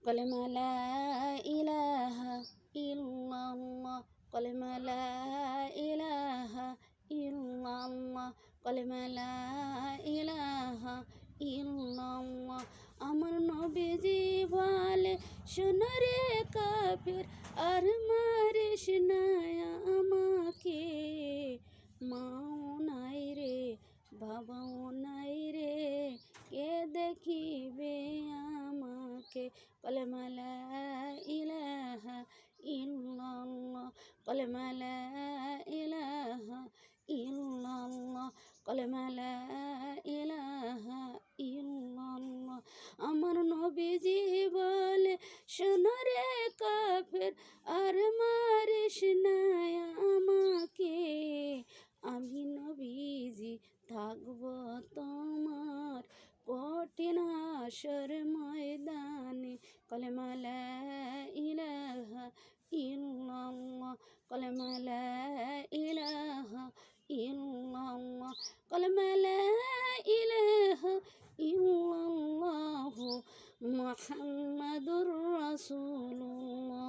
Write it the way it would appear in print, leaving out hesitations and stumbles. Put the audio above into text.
কলেমা লা ইলাহা ইল্লাল্লাহ, কলেমা লা ইলাহা ইল্লাল্লাহ, কলেমা লা ইলাহা ইল্লাল্লাহ। আমার নবীজি বলে, শোনো রে কাফের, আর মারিস না আমাকে। মাও নাই রে, বাবাও নাই রে, কে দেখিবে আমাকে। কলেমা লা ইলাহা ইল্লাল্লাহ, কলেমা লা ইলাহা ইল্লাল্লাহ, কলেমা লা ইলাহা ইল্লাল্লাহ। আমার নবীজি বলে, শোনো রে কাফের, আর মারিস না আমাকে। আমি নবীজি থাকব তোমার কঠিন হাসর ময়দানে। কলেমা লা ইলাহা ইল্লাল্লাহ, কলেমা লা ইলাহা ইল্লাল্লাহ, কলেমা লা ইলাহা ইল্লাল্লাহ মুহাম্মাদুর রাসূলুল্লাহ।